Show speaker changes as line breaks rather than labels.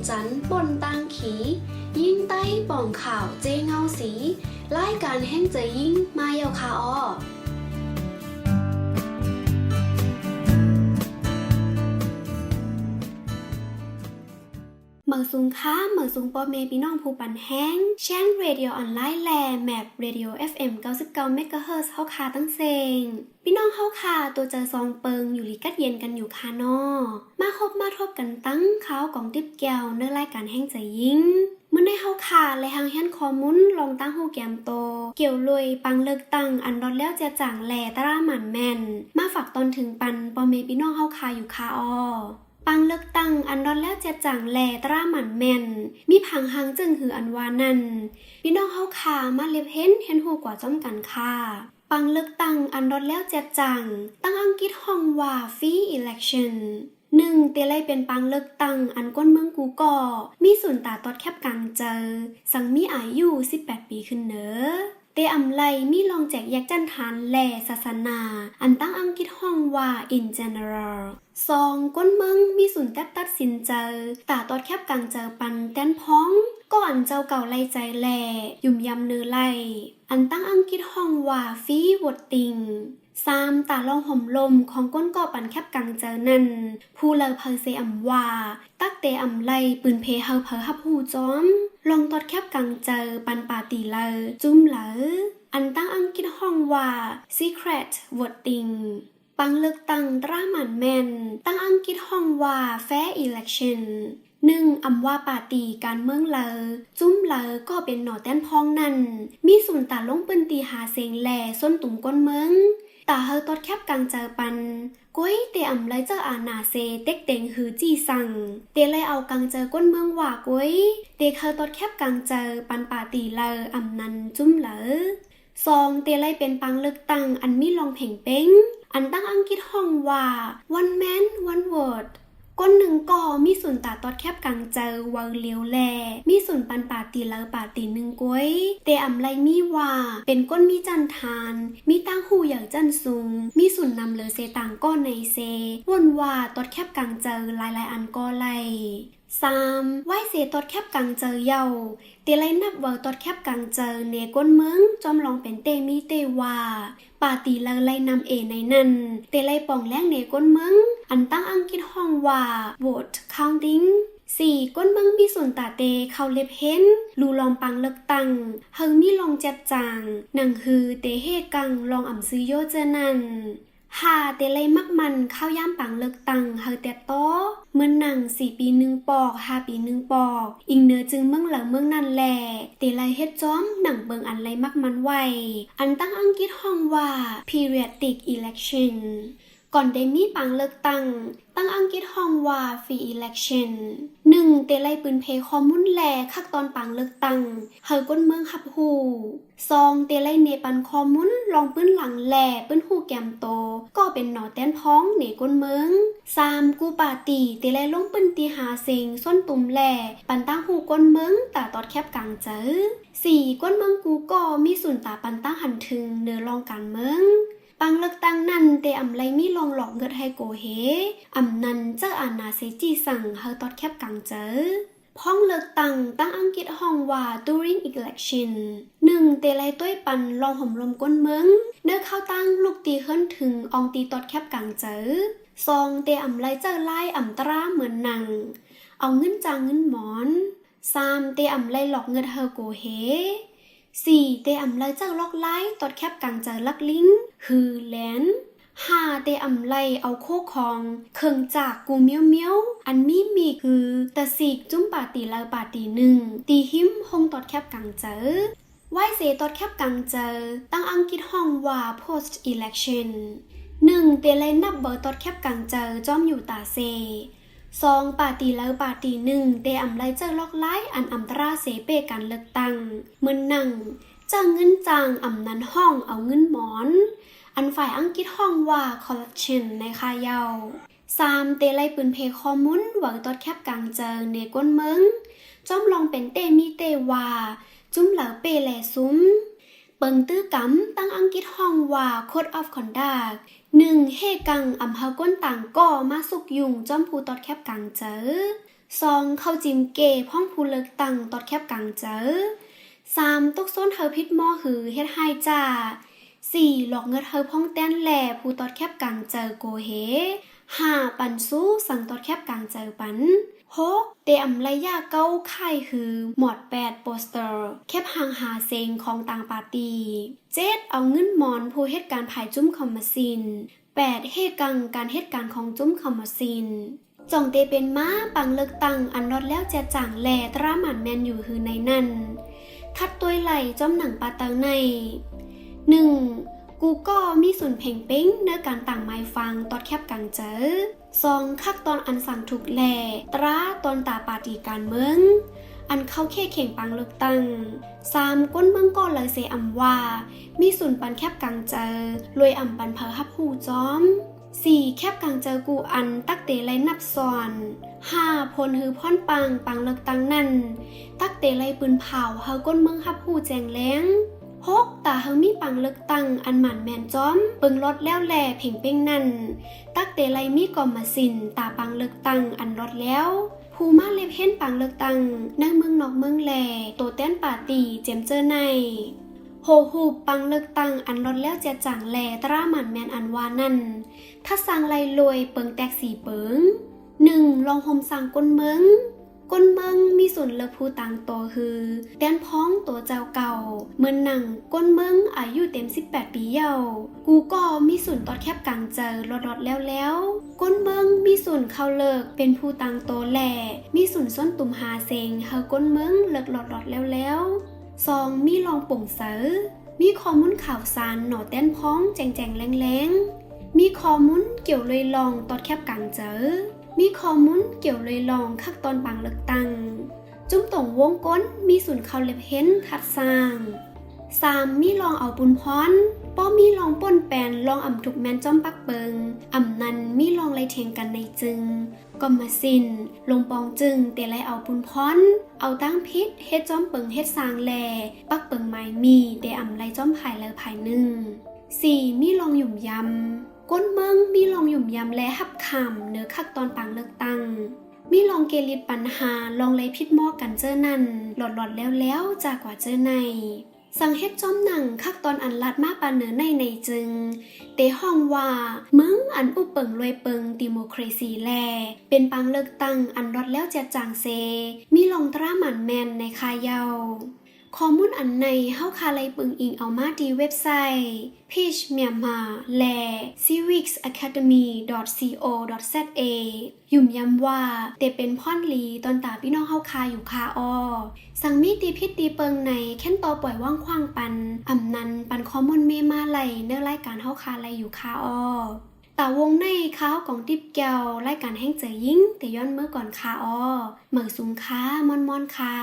จันบนตังขียิ่งใต้ป่องข่าวเจเงาสีรายการแห่งใจยิ่งมาเยาคาออเมืองสูงค้าเมืองสูงปอเมพี่น้องผู้ปันแห้งแช่งเรดิโอออนไลน์แลแมปเรดิโอ FM 99 เมกะเฮิรตซ์เฮาคาตั้งเซงพี่น้องเฮาคาตัวเจอซองเปิงอยู่ลิกัดเย็นกันอยู่คานอมาคบมาทบกันตั้งข้าวกล่องติ๊บแก้วในรายการแห่งใจยิ่งเมื่อในเฮาคาและหางเฮียนข้อมูลลองตั้งหูแกมโตเกี่ยวลุยปังเลิกตั้งอันรอดแล้วจะจ่างแลตราหมันแม่นมาฝากตอนถึงปันปอเมพี่น้องเฮาคาอยู่คาออปังเลือกตั้งอันรอดแล้วเจ็ดจังแลตราหมันแม่นมีผังหังจึงหืออันวานั่นพี่น้องเฮาคามาเล็บเห็นหูกว่าจ้อมกันค่ะปังเลือกตั้งอันรอดแล้วเจ็ดจังตั้งอังกฤษห้องว่าฟรีอิเล็กชัน1เตไลเป็นปังเลือกตั้งอันก้นเมืองกูก่อมีส่วนตาตอดแคบกลางเจอสังมีอายุ18 ปีขึ้นเนอเตอำไลมีลองแจกแยกจันทานแลศาสนาอันตั้งอังกฤษห้องว่า in general 2ก้นเมืองมีศูนย์ตัดสินเจอตาตอดแคบกลางเจอปันแต้นพ้องก็อันเจ้าเก่าไล่ใจแลยุ่มยำเนื้อไล่อันตั้งอังกฤษห้องว่าฟรีวอตติง3ตาลองห่มลมของก้นก่อปันแคบกลางเจอนั่นผู้เลอเพอเซอำว่าตักเตอำไลปืนเพเฮาเพอฮับหูจ้อมลองตอดแคบกลางเจอปันปาตีเลอจุ้มเหลออันตั้งอังกฤษห้องว่า secret voting ปังเลือกตั้งตราหมันแม่นตั้งอังกฤษห้องว่า fair election 1อำว่าปาตีการเมืองเลอจุ้มเลอก็เป็นหน่อแต้นพ้องนั่นมีส่วนตาลงปืนตีหาเสียงแหล่ส้นตุ่มก้นเมืองตาเฮาตอดแคบกลางเจอปันก้อยเตอำไลเจออานาเซเต็กเต็งหือจีสั่งเตเลยเอากลางเจอก้นเมืองว่าก้อยเตเฮาตอดแคบกลางเจอปันปาตีเลออำนันจุ้มเลอ2เตเลยเป็นปังเลือกตั้งอันมีลองเพ่งเป้งอันตั้งอังกฤษห้องว่า one man one vote ก้นหนึ่งก่อมีส่วนตาตอดแคบกลางเจอวางเลียวแลมีส่วนปันปาตีเลอปาตีหนึ่งก้อยเตอำไลมีว่าเป็นก้นมีจันทานมีตั้งหูอย่างจันซุงมีส่วนนำเลอเซต่างก้อนในเซวนว่าตอดแคบกลางเจอหลายอันก็ไล3ไหว้เสตอดแคบกลางเจอเยาเตไลนับเวอตอดแคบกลางเจอเนก้นเมืองจอมลองเป็นเตมีเตว่าปาตีเลไลนำเอในนั้นเตไลป่องแรงเนก้นเมืองอันตั้งอังกฤษห้องว่า vote counting 4ก้นเมืองมีส่วนตาเตเขาเล็บเห็นลูลองปังเลือกตั้งเฮิงมีลองจัดจางหนังฮือเตเฮกังลองอ่ำซื้อโยเจนัน5เตเลยมักมันข้าวย่ามปังเลิกตังเฮาแต่โตเมื่อหนัง4 ปี 1 ปอก5 ปี 1 ปอกอิงเนื้อจึงเมืองเหลือเมืองนั่นแหละเตเลยเฮ็ดจ้อมหนังเบิงอันไรมักมันไว้อันตั้งอังกฤษห้องว่า periodic election ก่อนได้มีปังเลิกตั้งอังกฤษห้องว่า free election 1เตไลปืนเพข้อมูลแลคักตอนปังเลิกตั้งเฮาก้นเมืองฮับฮู2เตไลเนปันข้อมูลลองปืนหลังแลปืนหูแกมโตก็เป็นหนอแต้นพ้องเนก้นเมือง3กูปาตีเตไลลงปืนตีหาเซงส้นตุ่มแลปันตั้งหูก้นเมืองตาตอดแคบกลางเจอ4ก้นเมืองกูก็มีส่วนตาปันตั้งหันถึงเนื้อลองการเมืองปังเลือกตั้งนั่นเตอำไลมีลองหลอกเงิดให้โกเฮอำนันเจ้าอานาเซจีสั่งเฮาตอดแคบกลางเจอพ้องเลือกตั้งอังกฤษห้องว่า during election 1เตไลต้วยปันลองห่มลมก้นเมืองเนื้อเข้าตั้งลูกตีขึ้นถึงอองตีตอดแคบกลางเจอ2เตอำไลเจ้าไล่อำตราเหมือนหนังเอาเงินจางเงินหมอน3เตอำไลหลอกเงิดเฮาโกเฮ4เตอำไลเจ้าลอกไล่ตอดแคบกลางเจอลักลิงฮือแลน5เตอำไลเอาโคของเคิงจากกูเมียวเมียวอันมีคือตะสิกจุ้มปาตีเลอปาตีหนึ่งตีหิมหงตอดแคบกลางเจอไหว้เสตอดแคบกลางเจอตั้งอังกฤษห้องว่า post election 1เตไลนับเบอร์ตอดแคบกลางเจอจอมอยู่ตาเซ2ปาตีเลอปาตีหนึ่งเตอำไลเจอลอกไล่อันอำตราเสเปการเลือกตั้งเหมือนหนังเจ้าเงินจางอำนันห้องเอาเงินหมอนอันฝ่ายอังกฤษห้องว่า collection ในคาเยา3เตไลปืนเพข้อมูลหวังตอดแคบกลางเจอเนก้นเมืองจอมลองเป็นเตมีเตว่าจุ้มเหลาเปแลซุ้มเปิงตื้อกำตั้งอังกฤษห้องว่า code of conduct 1เฮกังอำเฮาก้นต่างก่อมาสุกยุงจอมผู้ตอดแคบกลางเจอ 2เข้าจิมเก๋พ่องผู้เลิกตั้งตอดแคบกลางเจอ3ตกส้นเธอพิษหม้อหือเฮ็ดให้จ่า4หลอกเงินเธอพ่องแต้นแหล่ผู้ตอดแคบกลางเจอโกเฮ5ปันสู้สั่งตอดแคบกลางเจอปัน6เตอำไรยาเก้าไข่หือหมอด8โปสเตอร์แคบห่างหาเซงของต่างปาร์ตี7เอาเงินหมอนผู้เหตุการณ์ภายจุ้มคอมมาซิน8เหตุการเหตุการณ์ของจุ้มคอมมาซินจ่องเตเป็นม้าปังเลิกตังอันรอดแล้วจะจ่างแลตราหมันแมนอยู่หือในนั่นทัดตัวไหลจ้อมหนังปาตังใน1กูก็มีส่วนเพ่งเป้งเนื้อการต่างไม้ฟังตอดแคบกลางเจอ2คักตอนอันสั่งถูกแหล่ตราตอนตาปาตีการเมืองอันเข้าเข่เข่งปังเลือกตั้ง3ก้นเมืองก็เลยเสอำว่ามีส่วนปันแคบกลางเจอรวยอำปันเพอฮับหูจ้อม4แคบกลางเจอกูอันตักเตไลนับซ้อน5พลฮือพ่อนปังเลือกตั้งนั่นตักเตไลปืนเผาเฮาก้นเมืองฮับหูแจงแล้ง6ตาเฮามีปังเลือกตั้งอันหมันแมนจ้อมเปิงรถแล้วแลเพ่งเป้งนั่นตักเตไลมีกอมมาสินตาปังเลือกตั้งอันรถแล้วภูมาเล็บเห็นปังเลือกตั้งนั่งเมืองนอกเมืองแลโตแต้นปาตีเจมเจอในโหหูปังเลือกตั้งอันรถแล้วจะจ่างแลตราหมันแมนอันวานั่นถ้าสั่งไลลอยเปิงแตก4เปิง1ลองห่มสั่งก้นเมืองมีส่วนเลือกผู้ต่างโตคือแดนพ้องตัวเจ้าเก่าเมื่อหนังก้นเมืองอายุเต็ม18ปีเยากูก็มีส่วนตอดแคบกลางเจอรอดแล้วก้นเมืองมีส่วนเข้าเลิกเป็นผู้ต่างโตแหล่มีส่วนส้นตุ่มหาเซงเฮาก้นเมืองเลิกรอดแล้ว2มีรองป่งเสอมีข้อมูลข่าวสารหน่อแต้นพ้องแจงแรงมีข้อมูลเกี่ยวเลยลองตอดแคบกลางเจอมีข้อมูลเกี่ยวเลยลองคักตอนปังเลือกตั้งจุ้มต่งวงก้นมีศูนย์เขาเล็บเห็นทัดสร้าง3มีลองเอาปุนพรป้อมีลองป่นแปนลองอ่ำถูกแมนจ้อมปักเปิงอ่ำนั้นมีลองไล่เทียงกันในจึงก็มาสินลงปองจึงเตะไล่เอาปุนพรเอาตั้งพิษเฮ็ดจ้อมเปิงเฮ็ดสร้างแลปักเปิงไม้มีเตะอ่ำไล่จ้อมภายแล้วภาย4มีลองหยุ่มยำก้นเมืองมีลองหยุ่มยำและหับคำเนื้อคักตอนปังเลือกตั้งมีลองเกลิดปัญหาลองเลยพิษหม้อกันเจอนั่นหลอดแล้วจากกว่าเจอในสังเฮ็ดจ้อมหนังคักตอนอันลัดมาปานเนื้อในจึงเตห้องว่ามึงอันอุเปิงรวยเปิงดิโมคราซีแลเป็นปังเลือกตั้งอันรอดแล้วจะจางเซมีลองตราหมันแมนในคาเยาข้อมูลอันในเฮาคาไลปึงอิงเอามาดีเว็บไซต์ Pitch Myanmar และ civicsacademy.co.za ยุ่มย้ำว่าเตเป็นพ่อนลีตอนตาพี่น้องเฮาคาอยู่คาออสังมีตีพิษตีเปิงในแค่นต่อปล่อยว่างคว้างปันอำนันปันข้อมูลเมมาไหลเนื้อรายการเฮาคาไลอยู่คาออตาวงในข้าวของติบแก้วรายการแห่งเจอยิ่งแต่ย้อนเมื่อก่อนคาออเหมือสูงค้ามอนค่ะ